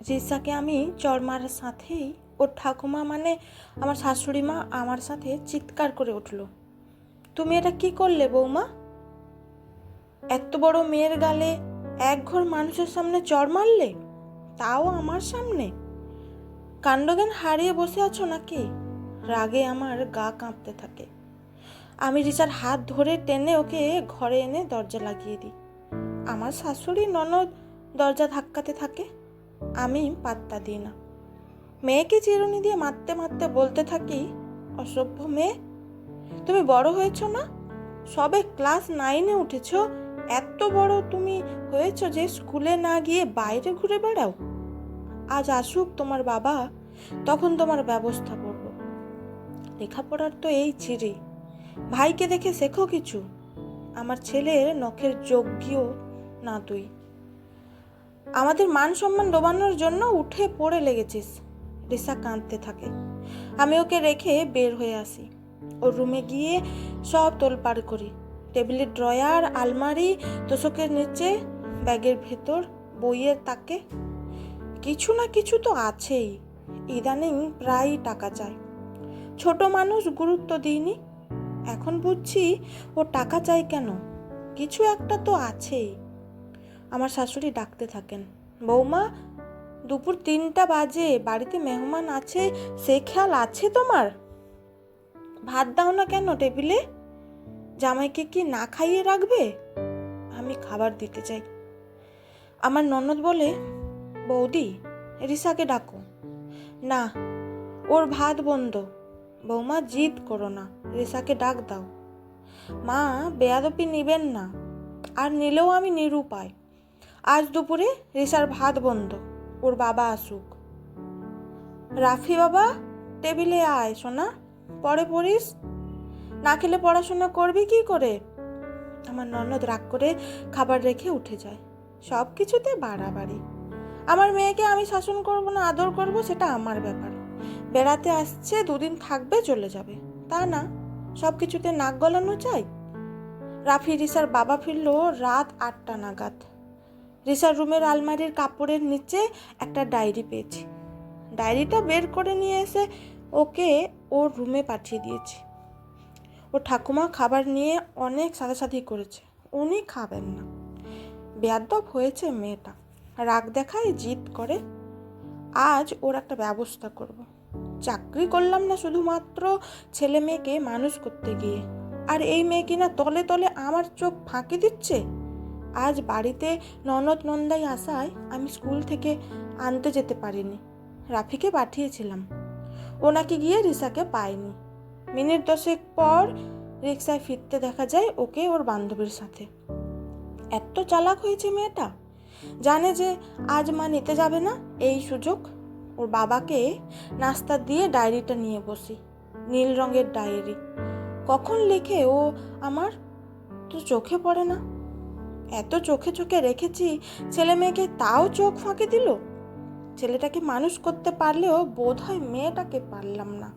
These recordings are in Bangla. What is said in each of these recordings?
রিসাকে আমি চড় মারার সাথেই ওর ঠাকুমা মানে আমার শাশুড়ি মা আমার সাথে চিৎকার করে উঠল, তুমি এটা কি করলে বৌমা? এত বড় মেয়ের গালে এক ঘর মানুষের সামনে চড় মারলে, তাও আমার সামনে। কাণ্ডজ্ঞান হারিয়ে বসে আছো নাকি? রাগে আমার গা কাঁপতে থাকে। আমি রিসার হাত ধরে টেনে ওকে ঘরে এনে দরজা লাগিয়ে দিই। আমার শাশুড়ি ননদ দরজা ধাক্কাতে থাকে, আমি পাত্তা দিই না। মেয়েকে চিরুনি দিয়ে মারতে মারতে বলতে থাকি, অসভ্য মেয়ে, তুমি বড় হয়েছ না? সবে ক্লাস 9-এ উঠেছ, এত বড় তুমি হয়েছ যে স্কুলে না গিয়ে বাইরে ঘুরে বেড়াও। আজ আসুক তোমার বাবা, তখন তোমার ব্যবস্থা করব। লেখাপড়ার তো এই চিরি, ভাইকে দেখে শেখো কিছু। আমার ছেলের নখের যোগ্যও না তুই। আমাদের মান সম্মান ডোবানোর জন্য উঠে পড়ে লেগেছিস। রিসা কাঁদতে থাকে। আমি ওকে রেখে বের হয়ে আসি। ওর রুমে গিয়ে সব তোলপাড় করি। টেবিলের ড্রয়ার, আলমারি, তোশকের নিচে, ব্যাগের ভেতর, বইয়ের তাকে কিছু না কিছু তো আছেই। ইদানিং প্রায় টাকা চায়। ছোট মানুষ, গুরুত্ব দিইনি। এখন বুঝছি ও টাকা চাই কেন, কিছু একটা তো আছেই। আমার শাশুড়ি ডাকতে থাকেন, বৌমা, দুপুর 3টা বাজে, বাড়িতে মেহমান আছে, সে খেয়াল আছে তোমার? ভাত দাও না কেন টেবিলে? জামাইকে কি না খাইয়ে রাখবে? আমি খাবার দিতে চাই। আমার ননদ বলে, বৌদি, রিসাকে ডাকো। না, ওর ভাত বন্ধ। বৌমা, জিদ করো না, রিসাকে ডাক দাও। মা, বেয়াদপি নিবেন না, আর নিলেও আমি নিরুপায়। আজ দুপুরে রিসার ভাত বন্ধ, ওর বাবা আসুক। রাফি বাবা, টেবিলে আয় সোনা, পরে পড়িস, না খেলে পড়াশোনা করবি কি করে? আমার ননদ রাগ করে খাবার রেখে উঠে যায়। সব কিছুতে বাড়াবাড়ি। আমার মেয়েকে আমি শাসন করব না আদর করব, সেটা আমার ব্যাপার। বেড়াতে আসছে, 2 দিন থাকবে, চলে যাবে, তা না সব কিছুতে নাক গলানো চাই। রাফি রিসার বাবা ফিরল রাত 8টা নাগাদ। রিসার রুমের আলমারির কাপড়ের নিচে একটা ডায়েরি পেয়েছি। ডায়েরিটা বের করে নিয়ে এসে ওকে ওর রুমে পাঠিয়ে দিয়েছি। ওর ঠাকুমা খাবার নিয়ে অনেক সাধাসাধি করেছে, উনি খাবেন না। বেয়াদব হয়েছে মেয়েটা, রাগ দেখায়, জিদ করে। আজ ওর একটা ব্যবস্থা করব। চাকরি করলাম না শুধুমাত্র ছেলে মেয়েকে মানুষ করতে গিয়ে, আর এই মেয়ে কিনা তলে তলে আমার চোখ ফাঁকি দিচ্ছে। আজ বাড়িতে ননদ নন্দাই আসায় আমি স্কুল থেকে আনতে যেতে পারিনি। রাফিকে পাঠিয়েছিলাম, ও নাকি গিয়ে রিসাকে পায়নি। মিনিট 10 পর রিক্সায় ফিরতে দেখা যায় ওকে ওর বান্ধবীর সাথে। এত চালাক হয়েছে মেয়েটা, জানে যে আজ মা নিতে যাবে না, এই সুযোগ। ওর বাবাকে নাস্তা দিয়ে ডায়েরিটা নিয়ে বসি। নীল রঙের ডায়েরি, কখন লিখে ও আমার তো চোখে পড়ে না। এত চোখে চোখে রেখেছি ছেলে মেয়েকে, তাও চোখ ফাঁকি দিল। ছেলেটাকে মানুষ করতে পারলেও বোধ হয় মেয়েটাকে পারলাম না।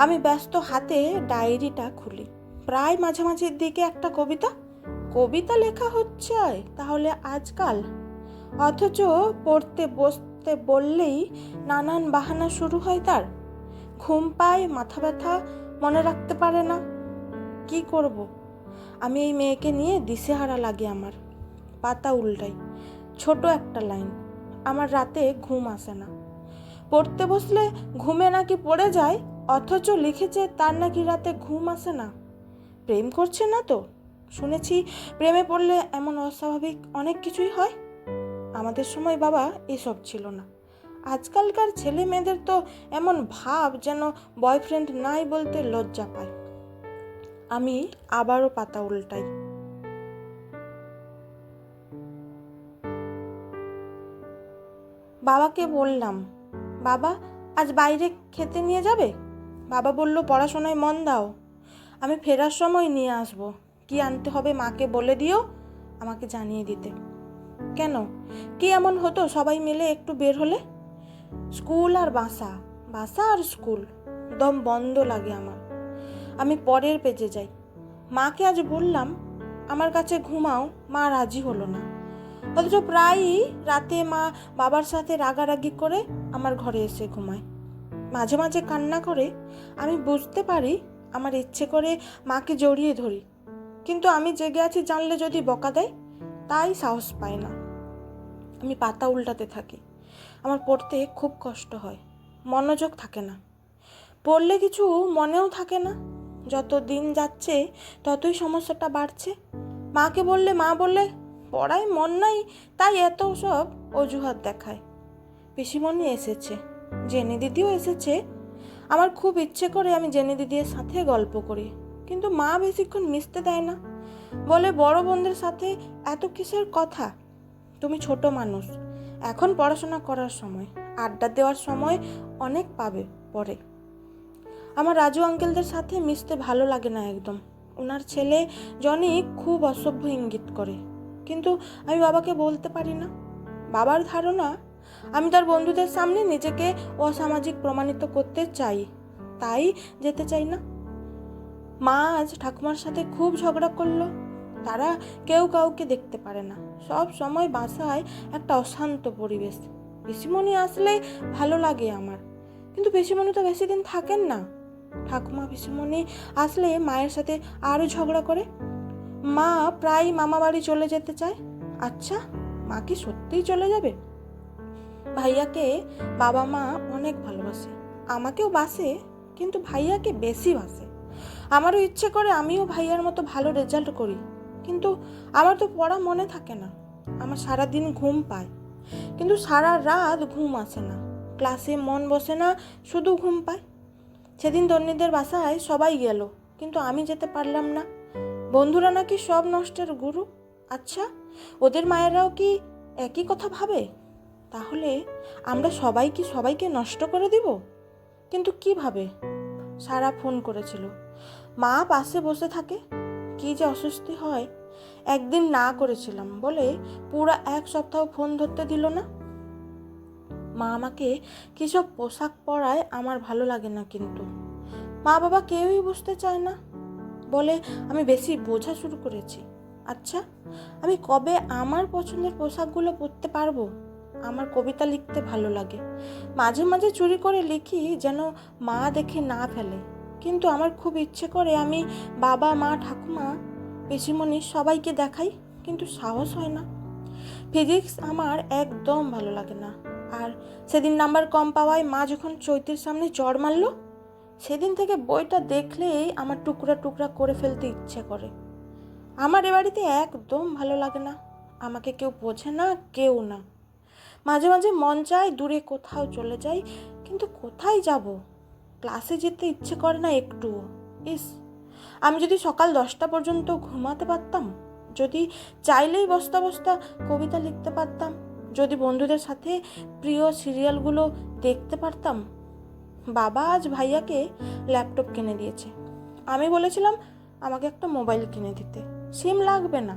আমি ব্যস্ত হাতে ডায়েরিটা খুলি। প্রায় মাঝামাঝির দিকে একটা কবিতা লেখা হচ্ছে তাহলে আজকাল, অথচ পড়তে বসতে বললেই নানান বাহানা শুরু হয় তার। ঘুম পায়, মাথা ব্যথা, মনে রাখতে পারে না। কি করব? আমি এই মেয়েকে নিয়ে দিশেহারা লাগে আমার। পাতা উল্টাই, ছোট একটা লাইন, আমার রাতে ঘুম আসে না। পড়তে বসলে ঘুমে নাকি পড়ে যায়, অথচ লিখেছে তার নাকি রাতে ঘুম আসে না। প্রেম করছে না তো? শুনেছি প্রেমে পড়লে এমন অস্বাভাবিক অনেক কিছুই হয়। আমাদের সময় বাবা এসব ছিল না। আজকালকার ছেলে মেয়েদের তো এমন ভাব যেন বয়ফ্রেন্ড নাই বলতে লজ্জা পায়। আমি আবারও পাতা উল্টাই। বাবাকে বললাম, বাবা, আজ বাইরে খেতে নিয়ে যাবে? বাবা বলল, পড়াশোনায় মন দাও, আমি ফেরার সময় নিয়ে আসব। কি আনতে হবে মাকে বলে দিও, আমাকে জানিয়ে দিতে। কেন, কি এমন হতো সবাই মিলে একটু বের হলে? স্কুল আর বাসা, বাসা আর স্কুল, দম বন্ধ লাগে আমার। আমি পরের পেজে যাই। মাকে আজ বললাম আমার কাছে ঘুমাও, মা রাজি হলো না। অথচ প্রায়ই রাতে মা বাবার সাথে রাগারাগি করে আমার ঘরে এসে ঘুমায়, মাঝে মাঝে কান্না করে। আমি বুঝতে পারি, আমার ইচ্ছে করে মাকে জড়িয়ে ধরি, কিন্তু আমি জেগে আছি জানলে যদি বকা দেয়, তাই সাহস পায় না। আমি পাতা উল্টাতে থাকি। আমার পড়তে খুব কষ্ট হয়, মনোযোগ থাকে না, পড়লে কিছু মনেও থাকে না। যত দিন যাচ্ছে ততই সমস্যাটা বাড়ছে। মাকে বললে মা বললে পড়ায় মন নাই, তাই এত সব অজুহাত দেখায়। পিসিমণি এসেছে, জেনি দিদিও এসেছে। আমার খুব ইচ্ছে করে আমি জেনি দিদির সাথে গল্প করি, কিন্তু মা বেশিক্ষণ মিশতে দেয় না, বলে বড় বোনদের সাথে এত কিসের কথা, তুমি ছোট মানুষ, এখন পড়াশোনা করার সময়, আড্ডা দেওয়ার সময় অনেক পাবে পরে। আমার রাজু আঙ্কেলদের সাথে মিশতে ভালো লাগে না একদম। ওনার ছেলে জনি খুব অসভ্য ইঙ্গিত করে, কিন্তু আমি বাবাকে বলতে পারি না। বাবার ধারণা আমি তার বন্ধুদের সামনে নিজেকে অসামাজিক প্রমাণিত করতে চাই, তাই যেতে চাই না। মা আজ ঠাকুমার সাথে খুব ঝগড়া করলো। তারা কেউ কাউকে দেখতে পারে না, সব সময় বাসায় একটা অশান্ত পরিবেশ। পিসিমণি আসলে ভালো লাগে আমার, কিন্তু পিসিমণি তো বেশি দিন থাকেন না। ঠাকুমা পিসিমণি আসলে মায়ের সাথে আরও ঝগড়া করে। মা প্রায় মামা বাড়ি চলে যেতে চায়। আচ্ছা, মা কি সত্যিই চলে যাবে? ভাইয়াকে বাবা মা অনেক ভালোবাসে, আমাকেও বাসে, কিন্তু ভাইয়াকে বেশি বাসে। আমারও ইচ্ছে করে আমিও ভাইয়ার মতো ভালো রেজাল্ট করি, কিন্তু আমার তো পড়া মনে থাকে না। আমার সারাদিন ঘুম পায়, কিন্তু সারা রাত ঘুম আসে না। ক্লাসে মন বসে না, শুধু ঘুম পায়। সেদিন তন্নিদের বাসায় সবাই গেল, কিন্তু আমি যেতে পারলাম না। বন্ধুরা নাকি সব নষ্টের গুরু। আচ্ছা, ওদের মায়েরাও কি একই কথা ভাবে? তাহলে আমরা সবাই কি সবাইকে নষ্ট করে দিব? কিন্তু কিভাবে? সারা ফোন করেছিল, মা পাশে বসে থাকে, কি যে অস্বস্তি হয়। একদিন না করেছিলাম বলে পুরো 1 সপ্তাহ ফোন ধরতে দিল না। মা আমাকে কিসব পোশাক পরায় আমার ভালো লাগে না, কিন্তু মা বাবা কেউই বুঝতে চায় না, বলে আমি বেশি বোঝা শুরু করেছি। আচ্ছা, আমি কবে আমার পছন্দের পোশাকগুলো পরতে পারবো? আমার কবিতা লিখতে ভালো লাগে, মাঝে মাঝে চুরি করে লিখি যেন মা দেখে না ফেলে, কিন্তু আমার খুব ইচ্ছে করে আমি বাবা মা ঠাকুমা পিসিমণি সবাইকে দেখাই, কিন্তু সাহস হয় না। ফিজিক্স আমার একদম ভালো লাগে না। আর সেদিন নাম্বার কম পাওয়ায় মা যখন চৈতির সামনে চড় মারলো, সেদিন থেকে বইটা দেখলেই আমার টুকরা টুকরা করে ফেলতে ইচ্ছে করে। আমার এ বাড়িতে একদম ভালো লাগে না, আমাকে কেউ বোঝে না, কেউ না। মাঝে মাঝে মন চায় দূরে কোথাও চলে যাই, কিন্তু কোথায় যাব? ক্লাসে যেতে ইচ্ছে করে না একটুও। ইস, আমি যদি সকাল 10টা পর্যন্ত ঘুমাতে পারতাম, যদি চাইলেই বস্তা বস্তা কবিতা লিখতে পারতাম, যদি বন্ধুদের সাথে প্রিয় সিরিয়ালগুলো দেখতে পারতাম। বাবা আজ ভাইয়াকে ল্যাপটপ কিনে দিয়েছে। আমি বলেছিলাম আমাকে একটা মোবাইল কিনে দিতে, সিম লাগবে না,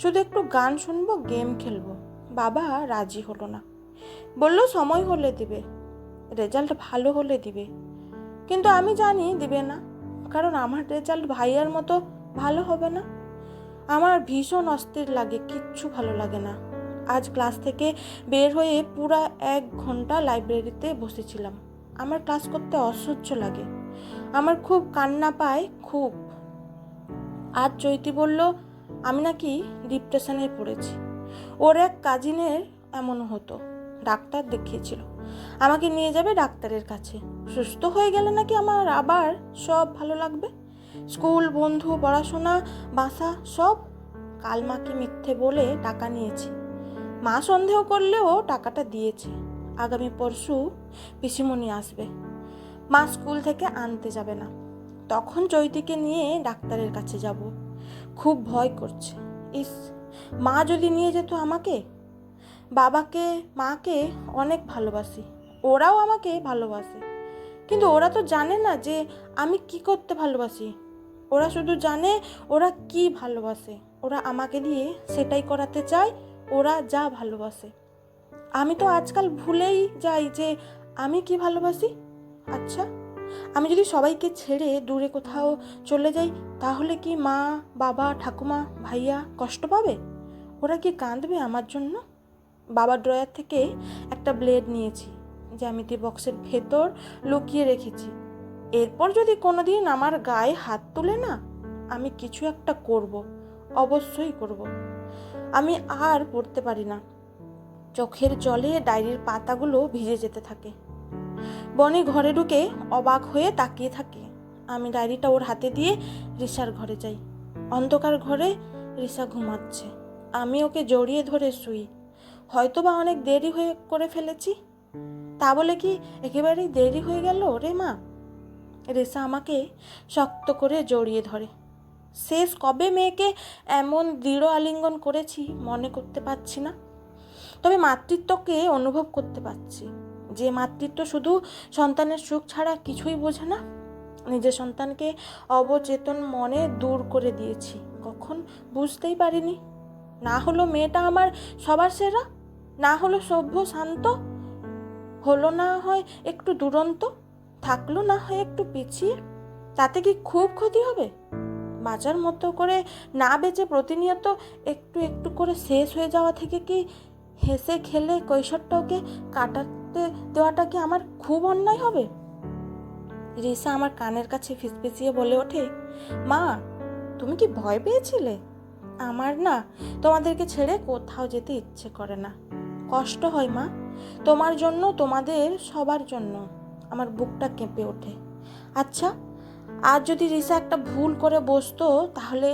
শুধু একটু গান শুনবো, গেম খেলবো। বাবা রাজি হলো না, বলল সময় হলে দিবে, রেজাল্ট ভালো হলে দিবে। কিন্তু আমি জানি দিবে না, কারণ আমার রেজাল্ট ভাইয়ার মতো ভালো হবে না। আমার ভীষণ অস্থির লাগে, কিচ্ছু ভালো লাগে না। আজ ক্লাস থেকে বের হয়ে পুরা 1 ঘন্টা লাইব্রেরিতে বসেছিলাম। আমার ক্লাস করতে অসহ্য লাগে, আমার খুব কান্না পায়, খুব। আজ চৈতি বলল আমি নাকি ডিপ্রেশনে পড়েছি। ওর এক কাজিনের এমন হতো, ডাক্তার দেখিয়েছিল, আমাকে নিয়ে যাবে ডাক্তারের কাছে, সুস্থ হয়ে গেলে নাকি আমার আবার সব ভালো লাগবে। স্কুল, বন্ধু, পড়াশোনা, বাসা সব। কাল মাকে মিথ্যে বলে টাকা নিয়েছি, মা সন্দেহ করলেও টাকাটা দিয়েছে। আগামী পরশু পিসিমণি আসবে, মা স্কুল থেকে আনতে যাবে না, তখন চৈতিকে নিয়ে ডাক্তারের কাছে যাব। খুব ভয় করছে। ইস, মা যদি নিয়ে যেত আমাকে। বাবাকে মাকে অনেক ভালোবাসি, ওরাও আমাকে ভালোবাসে, কিন্তু ওরা তো জানে না যে আমি কি করতে ভালোবাসি। ওরা শুধু জানে ওরা কি ভালোবাসে, ওরা আমাকে দিয়ে সেটাই করাতে চায়, ওরা যা ভালোবাসে। আমি তো আজকাল ভুলেই যাই যে আমি কি ভালোবাসি। আচ্ছা, আমি যদি সবাইকে ছেড়ে দূরে কোথাও চলে যাই, তাহলে কি মা বাবা ঠাকুমা ভাইয়া কষ্ট পাবে? ওরা কি কাঁদবে আমার জন্য? বাবার ড্রয়ার থেকে একটা ব্লেড নিয়েছি, জ্যামিতি বক্সের ভেতর লুকিয়ে রেখেছি। এরপর যদি কোনোদিন আমার গায়ে হাত তুলে না, আমি কিছু একটা করব, অবশ্যই করব। আমি আর পড়তে পারি না। চোখের জলে ডায়েরির পাতাগুলো ভিজে যেতে থাকে। বনি ঘরে ঢুকে অবাক হয়ে তাকিয়ে থাকে। আমি ডায়েরিটা ওর হাতে দিয়ে রিসার ঘরে যাই। অন্ধকার ঘরে রিসা ঘুমাচ্ছে। আমি ওকে জড়িয়ে ধরে শুই। হয়তো বা অনেক দেরি করে ফেলেছি। তা বলে কি একেবারেই দেরি হয়ে গেল রে মা? রিসা আমাকে শক্ত করে জড়িয়ে ধরে। শেষ কবে মেয়েকে এমন দৃঢ় আলিঙ্গন করেছি মনে করতে পারছি না। তবে মাতৃত্বকে অনুভব করতে পারছি, যে মাতৃত্ব শুধু সন্তানের সুখ ছাড়া কিছুই বোঝে না। নিজের সন্তানকে অবচেতন মনে দূর করে দিয়েছি, কখন বুঝতেই পারিনি। না হলো মেয়েটা আমার সবার সেরা, না হলো সভ্য শান্ত, হলো না হয় একটু দুরন্ত, থাকলো না হয় একটু পিছিয়ে। তাতে কি খুব ক্ষতি হবে? বাঁচার মতো করে না বেঁচে প্রতিনিয়ত একটু একটু করে শেষ হয়ে যাওয়া থেকে কি হেসে খেলে কৈশোরটা ওকে কাটাতে দেওয়াটা কি আমার খুব অন্যায় হবে? রিসা আমার কানের কাছে ফিসফিসিয়ে বলে ওঠে, মা, তুমি কি ভয় পেয়েছিলে? আমার না তোমাদেরকে ছেড়ে কোথাও যেতে ইচ্ছে করে না। কষ্ট হয় মা, তোমার জন্য, তোমাদের সবার জন্য। আমার বুকটা কেঁপে ওঠে। আচ্ছা, আজ যদি রিসা একটা ভুল করে বসতো, তাহলে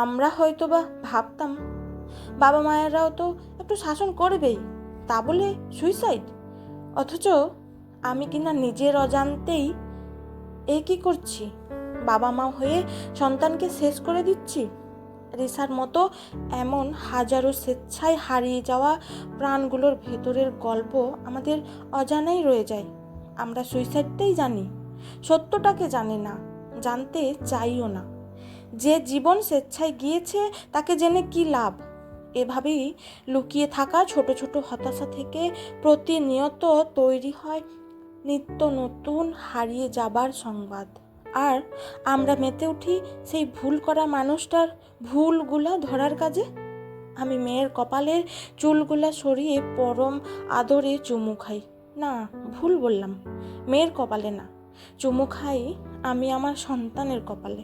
আমরা হয়তো বা ভাবতাম বাবা মায়েরাও তো একটু শাসন করবেই, তা বলে সুইসাইড। অথচ আমি কিনা নিজের অজান্তেই কি করছি, বাবা মা হয়ে সন্তানকে শেষ করে দিচ্ছি। রিসার মতো এমন হাজারো স্বেচ্ছায় হারিয়ে যাওয়া প্রাণগুলোর ভেতরের গল্প আমাদের অজানাই রয়ে যায়। আমরা সুইসাইডটাই জানি, সত্যটাকে জানি না, জানতে চাইও না। যে জীবন স্বেচ্ছায় গিয়েছে তাকে জেনে কি লাভ? এভাবেই লুকিয়ে থাকা ছোট ছোট হতাশা থেকে প্রতিনিয়ত তৈরি হয় নিত্য নতুন হারিয়ে যাবার সংবাদ। আর আমরা মেতে উঠি সেই ভুল করা মানুষটার ভুলগুলা ধরার কাজে। আমি মেয়ের কপালের চুলগুলা সরিয়ে পরম আদরে চুমু খাই। না, ভুল বললাম, মেয়ের কপালে না, চুমু খাই আমি আমার সন্তানের কপালে।